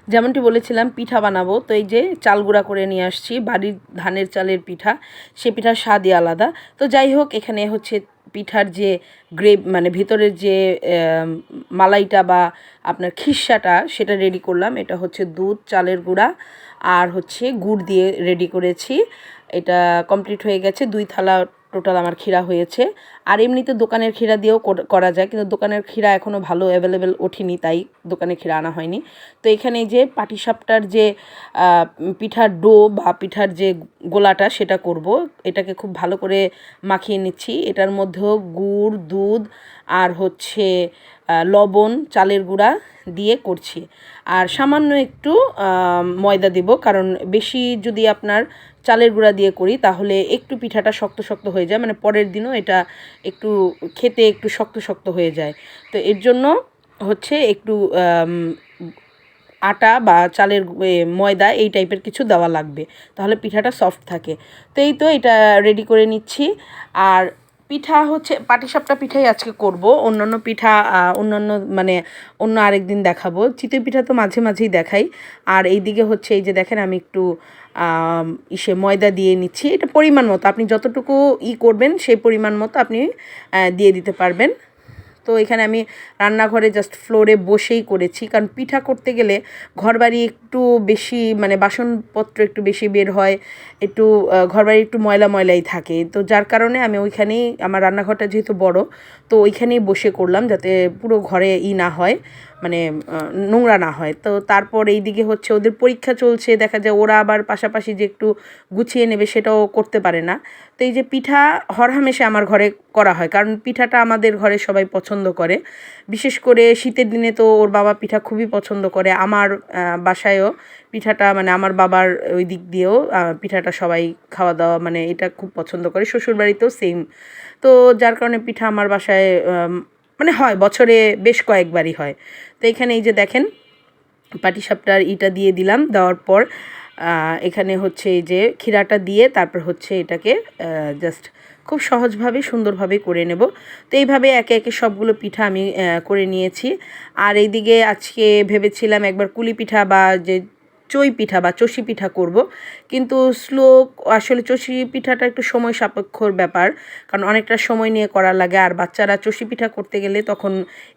যেমনটি বলেছিলাম পিঠা বানাবো, তো এই যে চাল গুঁড়া করে নিয়ে আসছি, বাড়ির ধানের চালের পিঠা, সে পিঠার স্বাদই আলাদা। তো যাই হোক, এখানে হচ্ছে পিঠার যে মানে ভিতরের যে মালাইটা বা আপনার খিরসাটা সেটা রেডি করলাম। এটা হচ্ছে দুধ, চালের গুঁড়া আর হচ্ছে গুড় দিয়ে রেডি করেছি। এটা কমপ্লিট হয়ে গেছে, 2 থালা টোটাল আমার ক্ষীরা হয়েছে। আর এমনিতে দোকানের ক্ষীরা দিয়েও করা যায়, কিন্তু দোকানের ক্ষীরা এখনও ভালো অ্যাভেলেবেল ওঠেনি, তাই দোকানের ক্ষীরা আনা হয়নি। তো এখানে যে পাটিসাপটার যে পিঠার ডো বা পিঠার যে গোলাটা সেটা করব। এটাকে খুব ভালো করে মাখিয়ে নিচ্ছি। এটার মধ্যেও গুড়, দুধ আর হচ্ছে লবণ, চালের গুঁড়া দিয়ে করছি। আর সামান্য একটু ময়দা দেব, কারণ বেশি যদি আপনার চালের গুঁড়া দিয়ে করি তাহলে একটু পিঠাটা শক্ত শক্ত হয়ে যায়, মানে পরের দিনও এটা একটু খেতে একটু শক্ত শক্ত হয়ে যায়। তো এর জন্য হচ্ছে একটু আটা বা চালের ময়দা এই টাইপের কিছু দেওয়া লাগবে, তাহলে পিঠাটা সফট থাকে। তো এই তো এটা রেডি করে নিচ্ছি। আর পিঠা হচ্ছে পাটিসাপটা পিঠাই আজকে করব, অন্যান্য পিঠা অন্যান্য মানে অন্য আরেক দিন দেখাবো। চিতই পিঠা তো মাঝে মাঝেই দেখাই। আর এইদিকে হচ্ছে এই যে দেখেন আমি একটু ময়দা দিয়ে নিচ্ছি। এটা পরিমাণ মতো, আপনি যতটুকু করবেন সেই পরিমাণ মতো আপনি দিয়ে দিতে পারবেন। তো এখানে আমি রান্নাঘরে জাস্ট ফ্লোরে বসেই করেছি, কারণ পিঠা করতে গেলে ঘরবাড়ি একটু বেশি মানে বাসনপত্র একটু বেশি বের হয়, একটু ঘরবাড়ি একটু ময়লা ময়লাই থাকে। তো যার কারণে আমি ওইখানেই, আমার রান্নাঘরটা যেহেতু বড়, তো ওইখানেই বসে করলাম যাতে পুরো ঘরে না হয়, মানে নোংরা না হয়। তো তারপর এই দিকে হচ্ছে ওদের পরীক্ষা চলছে, দেখা যায় ওরা আবার পাশাপাশি যে একটু গুছিয়ে নেবে সেটাও করতে পারে না। তো এই যে পিঠা হরহামেশা আমার ঘরে করা হয়, কারণ পিঠাটা আমাদের ঘরে সবাই পছন্দ করে। বিশেষ করে শীতের দিনে তো ওর বাবা পিঠা খুবই পছন্দ করে। আমার বাসায়ও পিঠাটা, মানে আমার বাবার ওই দিক দিয়েও পিঠাটা সবাই খাওয়া দাওয়া মানে এটা খুব পছন্দ করে। শ্বশুরবাড়িতেও সেম। তো যার কারণে পিঠা আমার বাসায় মানে হয়, বছরে বেশ কয়েকবারই হয়। তো এখানে এই যে দেখেন পাটিসাপটার ইটা দিয়ে দিলাম, দেওয়ার পর এখানে হচ্ছে এই যে ক্ষীরাটা দিয়ে তারপর হচ্ছে এটাকে জাস্ট খুব সহজভাবে সুন্দরভাবে করে নেব। তো এইভাবে একে একে সবগুলো পিঠা আমি করে নিয়েছি। আর এইদিকে আজকে ভেবেছিলাম একবার কুলি পিঠা বা যে চই পিঠা বা চষি পিঠা করব, কিন্তু আসলে চষি পিঠাটা একটু সময় সাপেক্ষর ব্যাপার, কারণ অনেকটা সময় নিয়ে করা লাগে। আর বাচ্চারা চষি পিঠা করতে গেলে তখন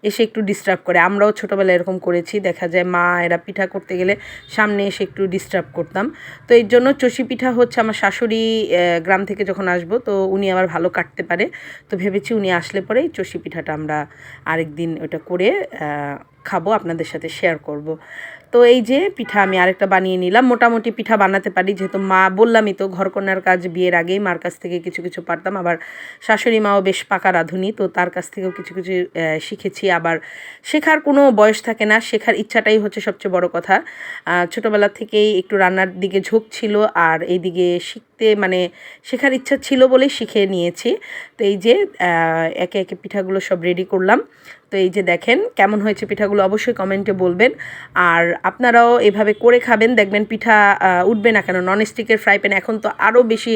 এসে একটু ডিস্টার্ব করে। আমরাও ছোটোবেলায় এরকম করেছি, দেখা যায় মা এরা পিঠা করতে গেলে সামনে এসে একটু ডিস্টার্ব করতাম। তো এর জন্য চষি পিঠা হচ্ছে আমার শাশুড়ি গ্রাম থেকে যখন আসবো, তো উনি আবার ভালো কাটতে পারে। তো ভেবেছি উনি আসলে পরেই চষি পিঠাটা আমরা আরেক দিন ওটা করে খাবো, আপনাদের সাথে শেয়ার করব। তো এই যে পিঠা আমি আরেকটা বানিয়ে নিলাম। মোটামুটি পিঠা বানাতে পারি, যেহেতু মা, বললামই তো ঘরকন্যার কাজ বিয়ের আগেই মার কাছ থেকে কিছু কিছু পারতাম। আবার শাশুড়ি মাও বেশ পাকা রাঁধুনি, তো তার কাছ থেকেও কিছু কিছু শিখেছি। আবার শেখার কোনো বয়স থাকে না, শেখার ইচ্ছাটাই হচ্ছে সবচেয়ে বড় কথা। ছোটোবেলা থেকেই একটু রান্নার দিকে ঝোঁক ছিল, আর এই দিকে শিখতে মানে শেখার ইচ্ছা ছিল বলেই শিখে নিয়েছি। তো এই যে একে একে পিঠাগুলো সব রেডি করলাম। তো এই যে দেখেন কেমন হয়েছে পিঠাগুলো, অবশ্যই কমেন্টে বলবেন। আর আপনারাও এভাবে করে খাবেন, দেখবেন পিঠা উঠবে না কেন। ননস্টিকের ফ্রাই প্যান এখন তো আরও বেশি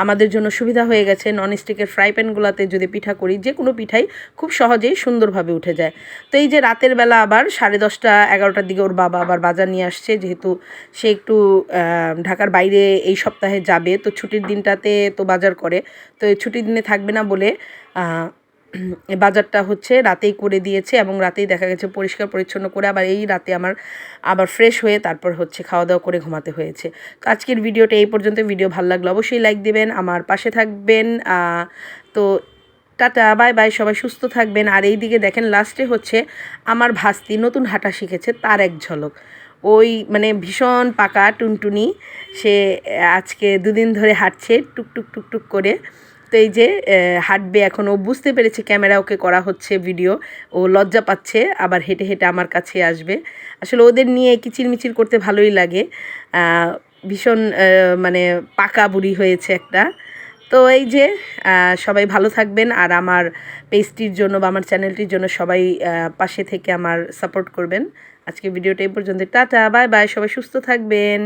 আমাদের জন্য সুবিধা হয়ে গেছে। ননস্টিকের ফ্রাই প্যানগুলোতে যদি পিঠা করি, যে কোনো পিঠাই খুব সহজেই সুন্দরভাবে উঠে যায়। তো এই যে রাতের বেলা আবার 10:30 11টার দিকে ওর বাবা আবার বাজার নিয়ে আসছে, যেহেতু সে একটু ঢাকার বাইরে এই সপ্তাহে যাবে, তো ছুটির দিনটাতে তো বাজার করে, তো এই ছুটির দিনে থাকবে না বলে বাজারটা হচ্ছে রাতেই করে দিয়েছে, এবং রাতেই দেখা গেছে পরিষ্কার পরিচ্ছন্ন করে আবার এই রাতে আমার আবার ফ্রেশ হয়ে তারপর হচ্ছে খাওয়া দাওয়া করে ঘুমাতে হয়েছে। তো আজকের ভিডিওটা এই পর্যন্ত। ভিডিও ভালো লাগলো অবশ্যই লাইক দেবেন, আমার পাশে থাকবেন। তো টাটা, বাই বাই, সবাই সুস্থ থাকবেন। আর এই দিকে দেখেন লাস্টে হচ্ছে আমার ভাস্তি নতুন হাঁটা শিখেছে, তার এক ঝলক। ওই মানে ভীষণ পাকা টুনটুনি, সে আজকে 2 দিন ধরে হাঁটছে টুকটুক টুকটুক করে। তো এই যে হাঁটবে এখন, ও বুঝতে পেরেছে ক্যামেরা ওকে করা হচ্ছে ভিডিও, ও লজ্জা পাচ্ছে, আবার হেঁটে হেঁটে আমার কাছে আসবে। আসলে ওদের নিয়ে কিচিরমিচির করতে ভালোই লাগে। ভীষণ মানে পাকা বুড়ি হয়েছে একটা। তো এই যে সবাই ভালো থাকবেন, আর আমার পেজটির জন্য বা আমার চ্যানেলটির জন্য সবাই পাশে থেকে আমার সাপোর্ট করবেন। আজকে ভিডিওটা এই পর্যন্ত। টাটা, বাই বাই, সবাই সুস্থ থাকবেন।